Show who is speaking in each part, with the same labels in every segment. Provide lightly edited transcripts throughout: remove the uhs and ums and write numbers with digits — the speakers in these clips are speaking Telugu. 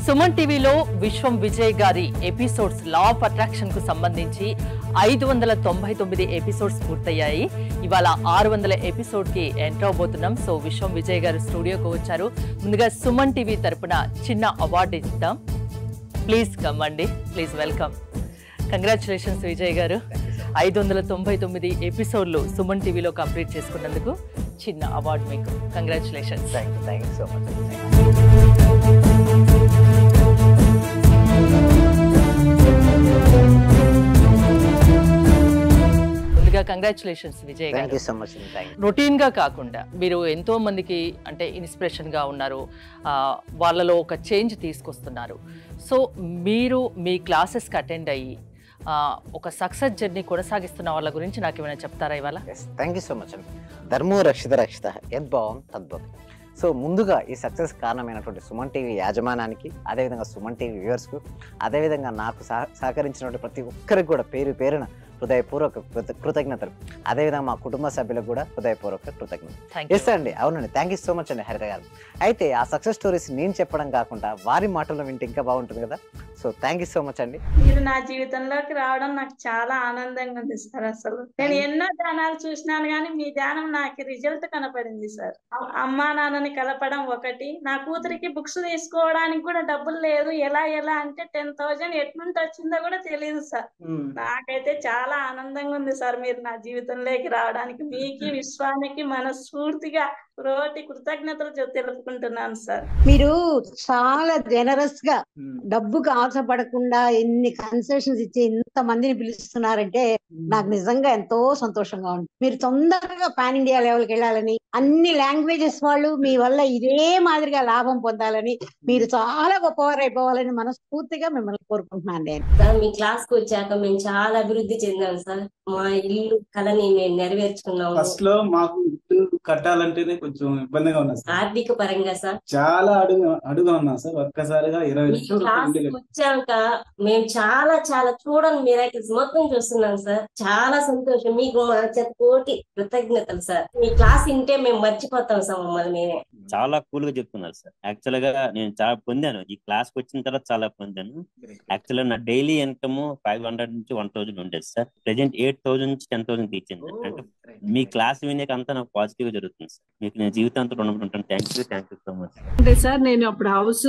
Speaker 1: సుమన్ టీవీలో విశ్వం విజయ్ గారి ఎపిసోడ్స్ లా ఆఫ్ అట్రాక్షన్ కు సంబంధించి 599 ఎపిసోడ్స్ పూర్తయ్యాయి. ఇవాళ 600 ఎపిసోడ్ కి ఎంటర్ అవబోతున్నాం. సో విశ్వం విజయ్ గారు స్టూడియోకి వచ్చారు. ముందుగా సుమన్ టీవీ తరపున చిన్న అవార్డు ఇస్తాం. ప్లీజ్ కమ్ అండి, ప్లీజ్ వెల్కమ్. కంగ్రాచులేషన్స్ విజయ్ గారు, 599 ఎపిసోడ్లు సుమన్ టీవీలో కంప్లీట్ చేసుకున్నందుకు చిన్న అవార్డు మీకు. Congratulations.
Speaker 2: Thank you so much.
Speaker 1: ముందుగా కంగ్రాచులేషన్స్ విజయ్ గారు.
Speaker 2: Thank you so much.
Speaker 1: Routine గా కాకుండా మీరు ఎంతో మందికి అంటే ఇన్స్పిరేషన్ గా ఉన్నారు, వాళ్ళలో ఒక చేంజ్ తీసుకొస్తున్నారు. సో మీరు మీ క్లాసెస్కి అటెండ్ అయ్యి ఒక సక్సెస్ జర్నీ కొనసాగిస్తున్న వాళ్ళ గురించి నాకు ఏమైనా చెప్తారా ఇవాళ?
Speaker 2: థ్యాంక్ యూ సో మచ్ అండి. ధర్మో రక్షిత రక్షిత యద్భావం తద్భవం. సో ముందుగా ఈ సక్సెస్ కారణమైనటువంటి సుమన్ టీవీ యాజమానానికి, అదేవిధంగా సుమన్ టీవీ వ్యూవర్స్కు, అదేవిధంగా నాకు సహకరించినటువంటి ప్రతి ఒక్కరికి కూడా పేరు పేరున హృదయపూర్వక కృతజ్ఞతలు. అదేవిధంగా మా కుటుంబ సభ్యులకు కూడా హృదయపూర్వక కృతజ్ఞతలు. ఎస్ అండి, అవునండి. థ్యాంక్ యూ సో మచ్ అండి హరిత గారు. అయితే ఆ సక్సెస్ స్టోరీస్ నేను చెప్పడం కాకుండా వారి మాటల్లో వింటే ఇంకా బాగుంటుంది కదా. So thank you so much అండి.
Speaker 3: మీరు నా జీవితంలోకి రావడం నాకు చాలా ఆనందంగా ఉంది సార్. అసలు నేను ఎన్నో ధ్యానాలు చూసినాను కానీ మీ ధ్యానం నాకు రిజల్ట్ కనపడింది సార్. అమ్మా నాన్నని కలపడం ఒకటి, నా కూతురికి బుక్స్ తీసుకోవడానికి కూడా డబ్బులు లేదు. ఎలా అంటే 10,000 ఎట్నుంటి వచ్చిందో కూడా తెలియదు సార్. నాకైతే చాలా ఆనందంగా ఉంది సార్ మీరు నా జీవితంలోకి రావడానికి. మీకు విశ్వానికి మనస్ఫూర్తిగా కృతజ్ఞతలు తెలుపుకుంటున్నాను సార్.
Speaker 4: మీరు చాలా జనరస్ గా డబ్బుకు ఆశపడకుండా ఎన్ని కన్సెషన్స్ ఇచ్చి ఇంత మందిని పిలుస్తున్నారంటే నాకు నిజంగా ఎంతో సంతోషంగా ఉంది. మీరు తొందరగా పాన్ ఇండియా లెవెల్కి వెళ్ళాలని, అన్ని లాంగ్వేజెస్ వాళ్ళు మీ వల్ల ఇదే మాదిరిగా లాభం పొందాలని, మీరు చాలా గొప్పవారు అయిపోవాలని మనస్ఫూర్తిగా మిమ్మల్ని కోరుకుంటున్నాను నేను.
Speaker 5: సార్ మీ క్లాస్ కు వచ్చాక మేము చాలా అభివృద్ధి చెందాం సార్. మా ఇల్లు కళని మేము నెరవేర్చుకున్నాము.
Speaker 6: ఫస్ట్ లో మాకు ఇల్లు కట్టాలంటేనే కొంచెం ఇబ్బందిగా ఉన్నా సార్.
Speaker 5: ఆర్థిక పరంగా సార్ చాలా
Speaker 6: అడుగుగా ఉన్నా సార్. ఒక్కసారిగా 20 లక్షలు
Speaker 5: వచ్చాక మేము చాలా చూడని మిరాకిల్స్ మొత్తం చూస్తున్నాం సార్. చాలా సంతోషం. మీకు మా చేత కోటి కృతజ్ఞతలు సార్. మీ క్లాస్ వింటే మేము మర్చిపోతాం సార్ మమ్మల్ని మేమే.
Speaker 7: చాలా కూల్ గా చెప్తున్నారు సార్. యాక్చువల్ గా నేను చాలా పొందాను, ఈ క్లాస్ కి వచ్చిన తర్వాత చాలా పొందాను. యాక్చువల్ గా నా డైలీ ఇన్కమ్ 500 నుంచి 1,000 ఉండేది సార్. ప్రెసెంట్ 8,000 నుంచి 10,000 తీర్చింది. అంటే మీ క్లాస్ వినేక అంతా నాకు పాజిటివ్ గా జరుగుతుంది సార్. మీకు నేను జీవితాంతం రుణపడి ఉంటాను. Thank you so much.
Speaker 8: అంటే సార్ నేను అప్పుడు హౌస్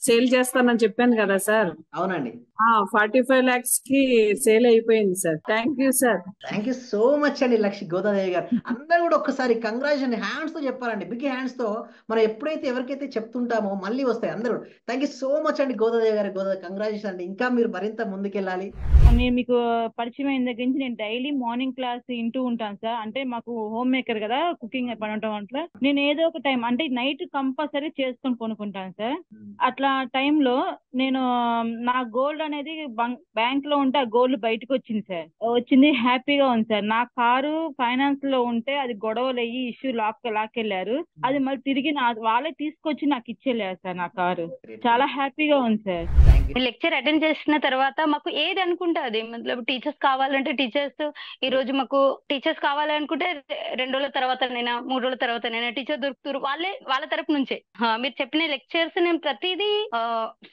Speaker 8: సేల్ చేస్తానని చెప్పాను కదా సార్.
Speaker 2: అవునండి.
Speaker 8: 45 lakhs కి సేల్ అయిపోయింది sir. Thank you sir.
Speaker 2: Thank you so much అండి లక్ష్మి గోదాదేవి గారు. అందరూ కూడా ఒక్కసారి కంగ్రాచులేషన్ హ్యాండ్స్ తో చెప్పారండి, బిగ్ హ్యాండ్స్ తో. మనం ఎప్పుడైతే ఎవరికైతే చెప్తుంటామో మళ్ళీ వస్తాయి అందరూ. థ్యాంక్ యూ సో మచ్ అండి గోదాదేవి గారు. కంగ్రాచులేషన్ అండి. ఇంకా మీరు మరింత ముందుకెళ్ళాలి.
Speaker 9: నేను మీకు పరిచయం అయిన దగ్గర నుంచి నేను డైలీ మార్నింగ్ క్లాస్ వింటూ ఉంటాను సార్. అంటే మాకు హోమ్ మేకర్ కదా, కుకింగ్ పని ఉంటాం. అట్లా నేను ఏదో ఒక టైం అంటే నైట్ కంపల్సరీ చేసుకొని కొనుక్కుంటాను సార్. అట్లా టైంలో నేను నా గోల్డ్ అనేది బ్యాంక్ లో ఉంటే ఆ గోల్డ్ బయటకు వచ్చింది సార్. వచ్చింది, హ్యాపీగా ఉంది సార్. నా కారు ఫైనాన్స్ లో ఉంటే అది గొడవలు అయ్యి ఇష్యూ లాక్కెళ్లారు. అది మళ్ళీ తిరిగి వాళ్ళే తీసుకొచ్చి నాకు ఇచ్చేళ్ళారు సార్ నా కారు. చాలా హ్యాపీగా ఉంది సార్.
Speaker 10: లెక్చర్ అటెండ్ చేసిన తర్వాత మాకు ఏది అనుకుంటే అది, టీచర్స్ కావాలంటే టీచర్స్, ఈ రోజు మాకు టీచర్స్ కావాలనుకుంటే 2 రోజుల తర్వాతనైనా 3 రోజుల తర్వాతనైనా టీచర్ దొరుకుతారు. వాళ్ళ తరపు నుంచే మీరు చెప్పిన లెక్చర్స్ నేను ప్రతిదీ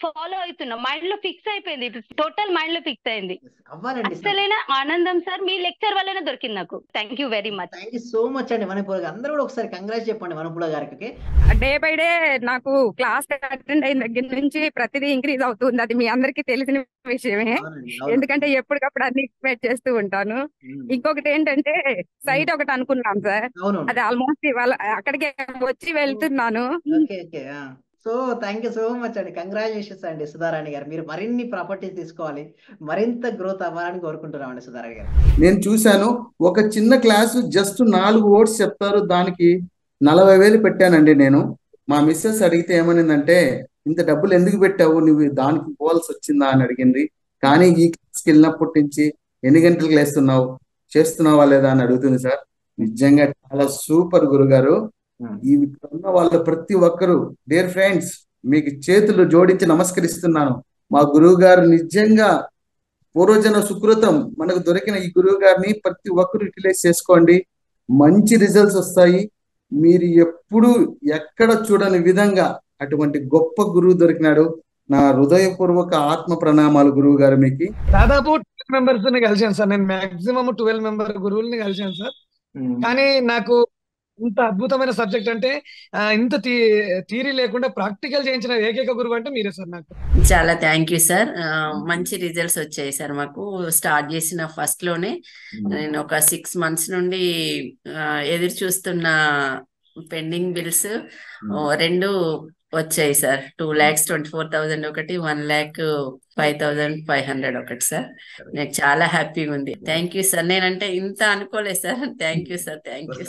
Speaker 10: ఫాలో అవుతున్నా. మైండ్ లో ఫిక్స్ అయిపోయింది, టోటల్ మైండ్ లో ఫిక్స్ అయింది. అసలైన ఆనందం సార్ మీ లెక్చర్ వల్లనే దొరికింది నాకు. Thank you very much.
Speaker 2: Thank you so much అండి వనపూల గారు. అందరూ కూడా ఒకసారి కంగ్రాట్స్ చెప్పండి వనపూల గారికి.
Speaker 11: డే బై డే నాకు క్లాస్ అటెండ్ అయిన దగ్గర నుంచి ప్రతిదీ ఇంక్రీజ్ అవుతుంది. అది మీ అందరికీ తెలిసిన విషయమే, ఎందుకంటే ఎప్పటికప్పుడు అన్ని ఎక్స్పెక్ట్ చేస్తూ ఉంటాను. ఇంకొకటి ఏంటంటే సైట్ ఒకటి అనుకున్నాం సార్, అది ఆల్మోస్ట్ ఇవాళ అక్కడికే వచ్చి వెళ్తున్నాను.
Speaker 2: So thank you so much అండి. కంగ్రాచులేషన్స్ అండి సుధారాణి గారు. మీరు మరిన్ని ప్రాపర్టీస్ తీసుకోవాలి, మరింత గ్రోత్ అవ్వాలని కోరుకుంటున్నామండి సుధారాణి గారు.
Speaker 12: నేను చూశాను, ఒక చిన్న క్లాసు జస్ట్ 4 words చెప్తారు, దానికి 40,000 పెట్టానండి నేను. మా మిస్సెస్ అడిగితే ఏమనిందంటే, ఇంత డబ్బులు ఎందుకు పెట్టావు, నువ్వు దానికి పోవాల్సి వచ్చిందా అని అడిగింది. కానీ ఈ క్లాస్కి వెళ్ళినప్పటి నుంచి ఎన్ని గంటలకు లేస్తున్నావు, చేస్తున్నావా లేదా అని అడుగుతుంది సార్. నిజంగా చాలా సూపర్ గురుగారు. ఈ ఉన్న వాళ్ళ ప్రతి ఒక్కరు, డియర్ ఫ్రెండ్స్, మీకు చేతులు జోడించి నమస్కరిస్తున్నాను. మా గురువు గారు నిజంగా పూర్వజన సుకృతం. మనకు దొరికిన ఈ గురువు గారిని ప్రతి ఒక్కరు యూటిలైజ్ చేసుకోండి, మంచి రిజల్ట్స్ వస్తాయి. మీరు ఎప్పుడు ఎక్కడ చూడని విధంగా అటువంటి గొప్ప గురువు దొరికినాడు. నా హృదయపూర్వక ఆత్మ ప్రణామాలు గురువు గారు మీకు.
Speaker 13: దాదాపు 12 మెంబర్స్ ని కలిసాను సార్. నేను మాక్సిమం 12 మెంబర్ గురువుల్ని కలిసాను సార్. కానీ నాకు ఇంత అద్భుతమైన సబ్జెక్ట్ అంటే ఇంత థియరీ లేకుండా ప్రాక్టికల్ చేయించిన ఏకైక గురువు అంటే మీరే సార్ నాకు.
Speaker 14: చాలా థ్యాంక్ యూ సార్. మంచి రిజల్ట్స్ వచ్చాయి సార్. మాకు స్టార్ట్ చేసిన ఫస్ట్ లోనే నేను ఒక 6 months నుండి ఎదురు చూస్తున్న పెండింగ్ బిల్స్ 2 వచ్చాయి సార్. 2,24,000 ఒకటి, 1,05,500 ఒకటి సార్. నాకు చాలా హ్యాపీగా ఉంది. Thank you sir. నేనంటే ఇంత అనుకోలేదు sir. Thank you sir. Thank you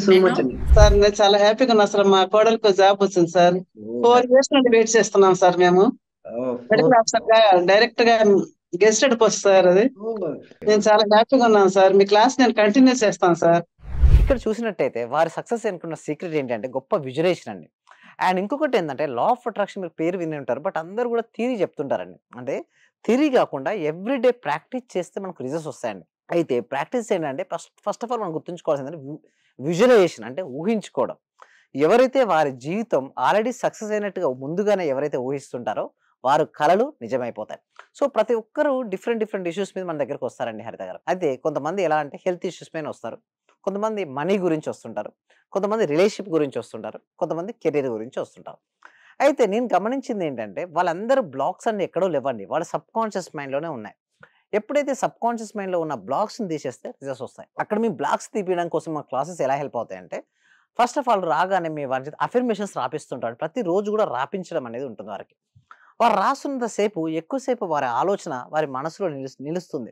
Speaker 14: so much.
Speaker 15: Sir నేను చాలా హ్యాపీగా ఉన్నా సార్. మా కోడలికి జాబ్ వచ్చింది సార్. 4 years నుండి వెయిట్ చేస్తున్నాం సార్. మేము మెడికల్ ఆఫీసర్ గా డైరెక్ట్ గా గెస్టెడ్ పోస్ట్ సార్. అది నేను చాలా హ్యాపీగా ఉన్నాను సార్. మీ క్లాస్ నేను కంటిన్యూ చేస్తాను సార్.
Speaker 2: ఇక్కడ చూసినట్టయితే వారి సక్సెస్ అనుకున్న సీక్రెట్ ఏంటంటే గొప్ప విజువలైజేషన్ అండి. అండ్ ఇంకొకటి ఏంటంటే లా ఆఫ్ అట్రాక్షన్ మీరు పేరు విని ఉంటారు, బట్ అందరూ కూడా థియరీ చెప్తుంటారండి. అంటే థియరీ కాకుండా ఎవ్రీడే ప్రాక్టీస్ చేస్తే మనకు రిజల్ట్స్ వస్తాయండి. అయితే ప్రాక్టీస్ ఏంటంటే ఫస్ట్ ఆఫ్ ఆల్ మనం గుర్తుంచుకోవాల్సిందంటే విజువలైజేషన్ అంటే ఊహించుకోవడం. ఎవరైతే వారి జీవితం ఆల్రెడీ సక్సెస్ అయినట్టుగా ముందుగానే ఎవరైతే ఊహిస్తుంటారో వారు కళలు నిజమైపోతాయి. సో ప్రతి ఒక్కరు డిఫరెంట్ ఇష్యూస్ మీద మన దగ్గరకు వస్తారండి హరిత గారు. అయితే కొంతమంది ఎలా అంటే హెల్త్ ఇష్యూస్ మీద వస్తారు, కొంతమంది మనీ గురించి వస్తుంటారు, కొంతమంది రిలేషన్షిప్ గురించి వస్తుంటారు, కొంతమంది కెరీర్ గురించి వస్తుంటారు. అయితే నేను గమనించింది ఏంటంటే వాళ్ళందరూ బ్లాక్స్ అన్ని ఎక్కడో లేవండి, వాళ్ళ సబ్ కాన్షియస్ మైండ్లోనే ఉన్నాయి. ఎప్పుడైతే సబ్ కాన్షియస్ మైండ్లో ఉన్న బ్లాక్స్ని తీసేస్తే రిజల్ట్స్ వస్తాయి. అక్కడ మీ బ్లాక్స్ తీపించడం కోసం మా క్లాసెస్ ఎలా హెల్ప్ అవుతాయంటే ఫస్ట్ ఆఫ్ ఆల్ రాగానే మీ వారి చేత అఫర్మేషన్స్ రాపిస్తుంటారు. ప్రతిరోజు కూడా రాపించడం అనేది ఉంటుంది వారికి. వారు రాస్తున్నంతసేపు ఎక్కువసేపు వారి ఆలోచన వారి మనసులో నిలుస్తుంది.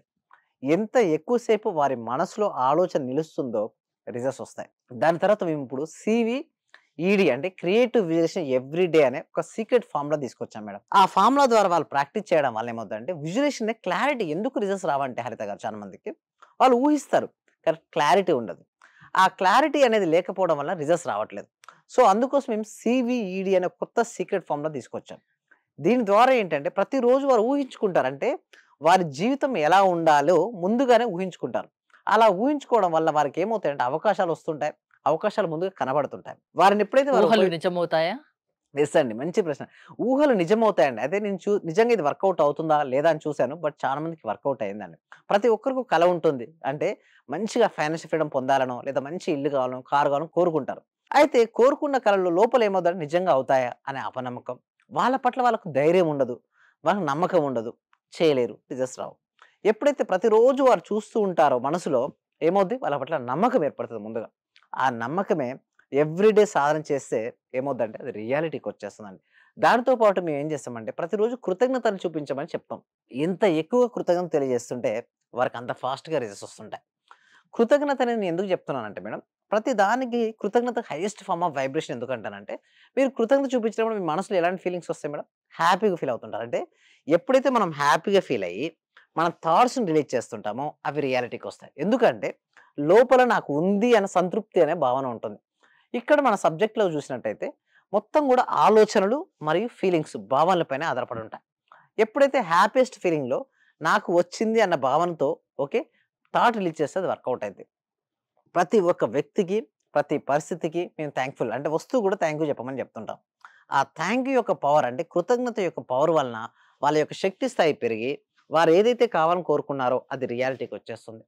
Speaker 2: ఎంత ఎక్కువసేపు వారి మనసులో ఆలోచన నిలుస్తుందో రిజల్ట్స్ వస్తాయి. దాని తర్వాత మేము ఇప్పుడు CVED అంటే క్రియేటివ్ విజువలైజేషన్ ఎవ్రీడే అనే ఒక సీక్రెట్ ఫార్ములా తీసుకొచ్చాం మేడం. ఆ ఫార్ములా ద్వారా వాళ్ళు ప్రాక్టీస్ చేయడం వల్ల ఏమవుతుందంటే విజువలైజేషన్ క్లారిటీ. ఎందుకు రిజల్ట్స్ రావంటే హరిత గారు చాలా మందికి వాళ్ళు ఊహిస్తారు కానీ క్లారిటీ ఉండదు. ఆ క్లారిటీ అనేది లేకపోవడం వల్ల రిజల్ట్స్ రావట్లేదు. సో అందుకోసం మేము CVED అనే కొత్త సీక్రెట్ ఫార్ములా తీసుకొచ్చాం. దీని ద్వారా ఏంటంటే ప్రతిరోజు వారు ఊహించుకుంటారు. అంటే వారి జీవితం ఎలా ఉండాలో ముందుగానే ఊహించుకుంటారు. అలా ఊహించుకోవడం వల్ల వారికి ఏమవుతాయంటే అవకాశాలు వస్తుంటాయి, అవకాశాలు ముందుగా కనబడుతుంటాయి. వారిని ఎప్పుడైతే
Speaker 1: ఊహలు నిజమవుతాయా?
Speaker 2: ఎస్ అండి, మంచి ప్రశ్న. ఊహలు నిజమవుతాయండి. అయితే నేను నిజంగా ఇది వర్కౌట్ అవుతుందా లేదా అని చూశాను, బట్ చాలా మందికి వర్కౌట్ అయిందండి. ప్రతి ఒక్కరికి కళ ఉంటుంది. అంటే మంచిగా ఫైనాన్షియల్ ఫ్రీడమ్ పొందాలనో లేదా మంచి ఇల్లు కావాలనో కారు కావాలనో కోరుకుంటారు. అయితే కోరుకున్న కళలు లోపల ఏమవుతాయంటే నిజంగా అవుతాయా అనే అపనమ్మకం, వాళ్ళ పట్ల వాళ్ళకు ధైర్యం ఉండదు, వాళ్ళకి నమ్మకం ఉండదు, చేయలేరు, రిజల్ట్స్ రావు. ఎప్పుడైతే ప్రతిరోజు వారు చూస్తూ ఉంటారో మనసులో ఏమవుద్ది వాళ్ళ పట్ల నమ్మకం ఏర్పడుతుంది ముందుగా. ఆ నమ్మకమే ఎవ్రీడే సాధన చేస్తే ఏమవుద్దంటే అది రియాలిటీకి వచ్చేస్తుందండి. దానితో పాటు మేము ఏం చేస్తామంటే ప్రతిరోజు కృతజ్ఞతను చూపించమని చెప్తాం. ఎంత ఎక్కువ కృతజ్ఞత తెలియజేస్తుంటే వారికి అంత ఫాస్ట్గా రిజల్ట్స్ వస్తుంటాయి. కృతజ్ఞత అనేది నేను ఎందుకు చెప్తున్నానంటే మేడం, ప్రతి దానికి కృతజ్ఞత హైయెస్ట్ ఫార్మ్ ఆఫ్ వైబ్రేషన్. ఎందుకంటానంటే మీరు కృతజ్ఞత చూపించినప్పుడు మీ మనసులో ఎలాంటి ఫీలింగ్స్ వస్తాయి మేడం? హ్యాపీగా ఫీల్ అవుతుంటారు. అంటే ఎప్పుడైతే మనం హ్యాపీగా ఫీల్ అయ్యి మన థాట్స్ని రిలీజ్ చేస్తుంటామో అవి రియాలిటీకి వస్తాయి. ఎందుకంటే లోపల నాకు ఉంది అనే సంతృప్తి అనే భావన ఉంటుంది. ఇక్కడ మన సబ్జెక్ట్లో చూసినట్టయితే మొత్తం కూడా ఆలోచనలు మరియు ఫీలింగ్స్ భావనలపైన ఆధారపడి ఉంటాయి. ఎప్పుడైతే హ్యాపీయెస్ట్ ఫీలింగ్లో నాకు వచ్చింది అన్న భావనతో ఓకే థాట్ రిలీజ్ చేస్తే అది వర్కౌట్ అయింది. ప్రతి ఒక్క వ్యక్తికి ప్రతి పరిస్థితికి మేము థ్యాంక్ఫుల్ అంటే వస్తువు కూడా థ్యాంక్ యూ చెప్పమని చెప్తుంటాం. ఆ థ్యాంక్ యూ యొక్క పవర్ అంటే కృతజ్ఞత యొక్క పవర్ వలన వాళ్ళ యొక్క శక్తి స్థాయి పెరిగి వారు ఏదైతే కావాలని కోరుకున్నారో అది రియాలిటీకి వచ్చేస్తుంది.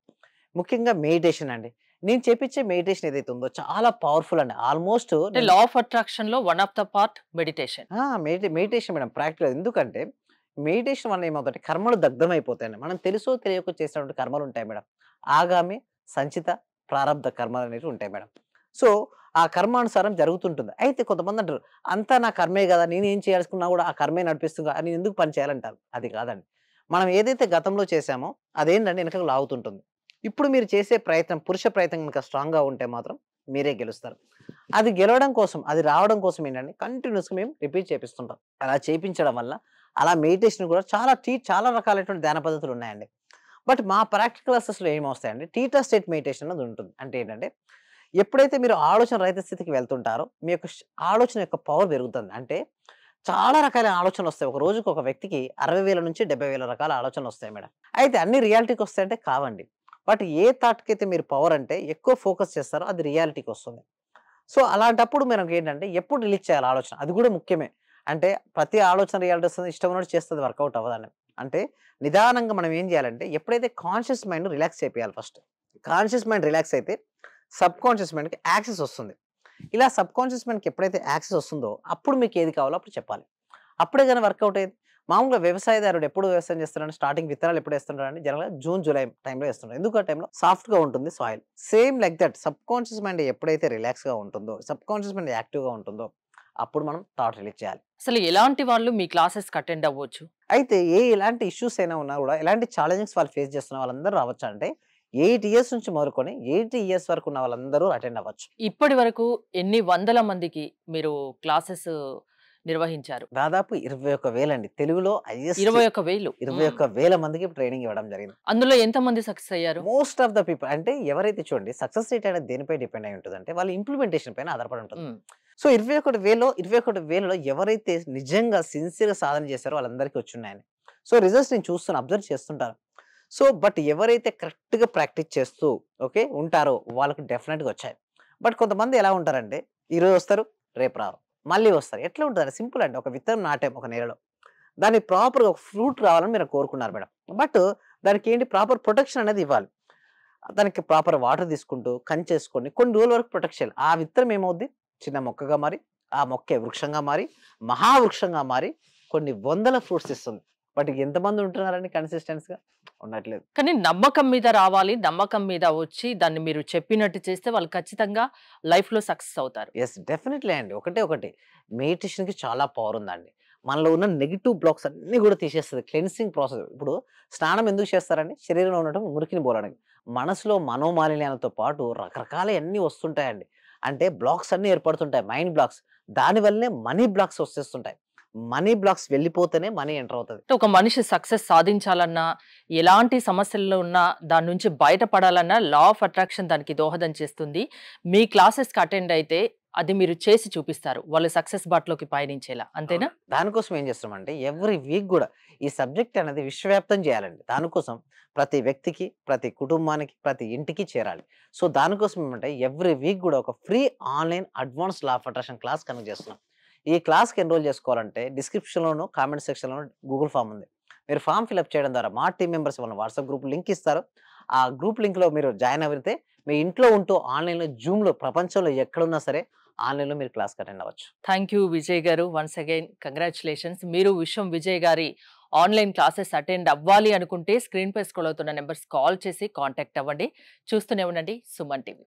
Speaker 2: ముఖ్యంగా మెడిటేషన్ అండి. నేను చేపించే మెడిటేషన్ ఏదైతే ఉందో చాలా పవర్ఫుల్ అండి. ఆల్మోస్ట్
Speaker 1: లా ఆఫ్ అట్రాక్షన్ లో one of the part meditation.
Speaker 2: Meditation madam practical. ఎందుకంటే మెడిటేషన్ వల్ల ఏమవుతుంటే కర్మలు దగ్ధమైపోతాయండి. మనం తెలుసో తెలియకో చేసినటువంటి కర్మలు ఉంటాయి మేడం. ఆగామి, సంచిత, ప్రారంధ కర్మలు అనేవి ఉంటాయి మేడం. సో ఆ కర్మానుసారం జరుగుతుంటుంది. అయితే కొంతమంది అంటారు అంతా నా కర్మే కదా, నేను ఏం చేయాల్సుకున్నా కూడా ఆ కర్మే నడిపిస్తుందా అని ఎందుకు పని చేయాలంటారు. అది కాదండి. మనం ఏదైతే గతంలో చేశామో అదేంటంటే వెనకకు లాగుతుంటుంది. ఇప్పుడు మీరు చేసే ప్రయత్నం పురుష ప్రయత్నం కనుక స్ట్రాంగ్గా ఉంటే మాత్రం మీరే గెలుస్తారు. అది గెలవడం కోసం అది రావడం కోసం ఏంటంటే కంటిన్యూస్గా మేము రిపీట్ చేపిస్తుంటాం. అలా చేయించడం వల్ల అలా మెడిటేషన్ కూడా చాలా రకాలైనటువంటి ధ్యాన పద్ధతులు ఉన్నాయండి. బట్ మా ప్రాక్టికల్ క్లాసెస్లో ఏమొస్తాయండి టీటా స్టేట్ మెడిటేషన్ అనేది ఉంటుంది. అంటే ఏంటంటే ఎప్పుడైతే మీరు ఆలోచన రహిత స్థితికి వెళ్తుంటారో మీ యొక్క ఆలోచన యొక్క పవర్ పెరుగుతుంది. అంటే చాలా రకాల ఆలోచనలు వస్తాయి. ఒక రోజుకి ఒక వ్యక్తికి 60,000 నుంచి 70,000 రకాల ఆలోచనలు వస్తాయి మేడం. అయితే అన్ని రియాలిటీకి వస్తాయంటే కావండి. బట్ ఏ థాట్కి అయితే మీరు పవర్ అంటే ఎక్కువ ఫోకస్ చేస్తారో అది రియాలిటీకి వస్తుంది. సో అలాంటప్పుడు మనకి ఏంటంటే ఎప్పుడు రిలీజ్ చేయాలి ఆలోచన అది కూడా ముఖ్యమే. అంటే ప్రతి ఆలోచన రియాలిటీ వస్తుంది, ఇష్టం ఉన్నట్టు చేస్తుంది, వర్కౌట్ అవ్వదండి. అంటే నిదానంగా మనం ఏం చేయాలంటే ఎప్పుడైతే కాన్షియస్ మైండ్ రిలాక్స్ చేయాలి ఫస్ట్. కాన్షియస్ మైండ్ రిలాక్స్ అయితే సబ్ కాన్షియస్ మైండ్కి యాక్సెస్ వస్తుంది. ఇలా సబ్ కాన్షియస్ మైండ్కి ఎప్పుడైతే యాక్సెస్ వస్తుందో అప్పుడు మీకు ఏది కావాలో అప్పుడు చెప్పాలి. అప్పుడే కానీ వర్కౌట్ అయ్యేది. మామూలుగా వ్యవసాయదారుడు ఎప్పుడు వ్యవసాయం చేస్తారంటే స్టార్టింగ్ విత్తనాలు ఎప్పుడు వేస్తుంటారంటే జనరల్గా జూన్ జూలై టైంలో వేస్తుంటారు. ఎందుకు ఆ టైంలో సాఫ్ట్గా ఉంటుంది soil. Same like that sub conscious mind ఎప్పుడైతే రిలాక్స్గా ఉంటుందో, సబ్ కాన్షియస్ మైండ్ యాక్టివ్గా ఉంటుందో అప్పుడు మనం థాట్ రిలీజ్ చేయాలి.
Speaker 1: అసలు ఎలాంటి వాళ్ళు మీ క్లాసెస్కి అటెండ్ అవ్వచ్చు?
Speaker 2: అయితే ఎలాంటి ఇష్యూస్ అయినా ఉన్నా కూడా, ఎలాంటి ఛాలెంజెస్ వాళ్ళు ఫేస్ చేస్తున్న వాళ్ళందరూ రావచ్చు. అంటే 8 years నుంచి మొదలుకొని 80 years వరకు ఉన్న వాళ్ళందరూ అటెండ్ అవ్వచ్చు.
Speaker 1: ఇప్పటి వరకు ఎన్ని వందల మందికి మీరు క్లాసెస్ నిర్వహించారు?
Speaker 2: దాదాపు 21,000 అండి. తెలుగులో
Speaker 1: 21,000
Speaker 2: మందికి ట్రైనింగ్ ఇవ్వడం జరిగింది.
Speaker 1: అందులో ఎంత మంది సక్సెస్ అయ్యారు?
Speaker 2: Most of the people. అంటే ఎవరైతే చూడండి సక్సెస్ రేట్ అనేది దేనిపై డిపెండ్ అయి ఉంటుంది అంటే వాళ్ళ ఇంప్లిమెంటేషన్ పైన ఆధారపడి ఉంటుంది. సో 21,000లో ఎవరైతే నిజంగా సిన్సియర్గా సాధన చేశారో వాళ్ళందరికీ వచ్చున్నాయని. సో రిజల్ట్స్ నేను చూస్తాను, అబ్జర్వ్ చేస్తుంటాను. సో బట్ ఎవరైతే కరెక్ట్గా ప్రాక్టీస్ చేస్తూ ఓకే ఉంటారో వాళ్ళకి డెఫినెట్గా వచ్చాయి. బట్ కొంతమంది ఎలా ఉంటారంటే ఈరోజు వస్తారు, రేపు రారు, మళ్ళీ వస్తారు. ఎట్లా ఉంటుంది? సింపుల్ అండి. ఒక విత్తనం నాటాం ఒక నేలలో, దానికి ప్రాపర్గా ఒక ఫ్రూట్ రావాలని మీరు కోరుకున్నారు మేడం. బట్ దానికి ఏంటి ప్రాపర్ ప్రొటెక్షన్ అనేది ఇవ్వాలి. దానికి ప్రాపర్ వాటర్ తీసుకుంటూ కంచేసుకొని కొన్ని రోజుల వరకు ప్రొటెక్ట్ చేయాలి. ఆ విత్తనం ఏమవుద్ది? చిన్న మొక్కగా మారి, ఆ మొక్క వృక్షంగా మారి, మహావృక్షంగా మారి కొన్ని వందల ఫ్రూట్స్ ఇస్తుంది. బట్ ఎంతమంది ఉంటున్నారని కన్సిస్టెన్స్గా ఉండట్లేదు.
Speaker 1: కానీ నమ్మకం మీద రావాలి, నమ్మకం మీద వచ్చి దాన్ని మీరు చెప్పినట్టు చేస్తే వాళ్ళు ఖచ్చితంగా లైఫ్లో సక్సెస్ అవుతారు.
Speaker 2: ఎస్ డెఫినెట్లీ అండి. ఒకటి మెడిటేషన్కి చాలా పవర్ ఉందండి. మనలో ఉన్న నెగిటివ్ బ్లాక్స్ అన్ని కూడా తీసేస్తుంది. Cleansing process. ఇప్పుడు స్నానం ఎందుకు చేస్తారండి? శరీరంలో ఉండటం మురికిని పోలడానికి. మనసులో మనోమాలిన్యాలతో పాటు రకరకాల అన్నీ వస్తుంటాయండి. అంటే బ్లాక్స్ అన్ని ఏర్పడుతుంటాయి, మైండ్ బ్లాక్స్. దానివల్లనే మనీ బ్లాక్స్ వచ్చేస్తుంటాయి. మనీ బ్లాక్స్ వెళ్ళిపోతేనే మనీ ఎంటర్ అవుతుంది.
Speaker 1: ఒక మనిషి సక్సెస్ సాధించాలన్నా, ఎలాంటి సమస్యల్లో ఉన్నా దాని నుంచి బయటపడాలన్నా లా ఆఫ్ అట్రాక్షన్ దానికి దోహదం చేస్తుంది. మీ క్లాసెస్కి అటెండ్ అయితే అది మీరు చేసి చూపిస్తారు, వాళ్ళు సక్సెస్ బాటలోకి పయనించేలా, అంతేనా?
Speaker 2: దానికోసం ఏం చేస్తామంటే ఎవ్రీ వీక్ కూడా ఈ సబ్జెక్ట్ అనేది విశ్వవ్యాప్తం చేయాలండి. దానికోసం ప్రతి వ్యక్తికి, ప్రతి కుటుంబానికి, ప్రతి ఇంటికి చేరాలి. సో దానికోసం ఏమంటే ఎవ్రీ వీక్ కూడా ఒక free online advance law of attraction class connect చేస్తున్నాం. ఈ క్లాస్కి ఎన్రోల్ చేసుకోవాలంటే డిస్క్రిప్షన్లోను కామెంట్ సెక్షన్లోను గూగుల్ ఫామ్ ఉంది. మీరు ఫామ్ ఫిల్అప్ చేయడం ద్వారా మా టీం మెంబర్స్ వాళ్ళ వాట్సాప్ గ్రూప్ లింక్ ఇస్తారు. ఆ గ్రూప్ లింక్లో మీరు జాయిన్ అయితే మీ ఇంట్లో ఉంటూ ఆన్లైన్లో జూమ్లో ప్రపంచంలో ఎక్కడున్నా సరే ఆన్లైన్లో మీరు క్లాస్కి అటెండ్ అవ్వచ్చు.
Speaker 1: థ్యాంక్ యూ విజయ్ గారు. Once again congratulations. మీరు విశ్వం విజయ్ గారి ఆన్లైన్ క్లాసెస్ అటెండ్ అవ్వాలి అనుకుంటే స్క్రీన్ పై స్క్రోల్ అవుతున్న నెంబర్స్ కాల్ చేసి కాంటాక్ట్ అవ్వండి. చూస్తూనే ఉండండి సుమన్ టీవీ.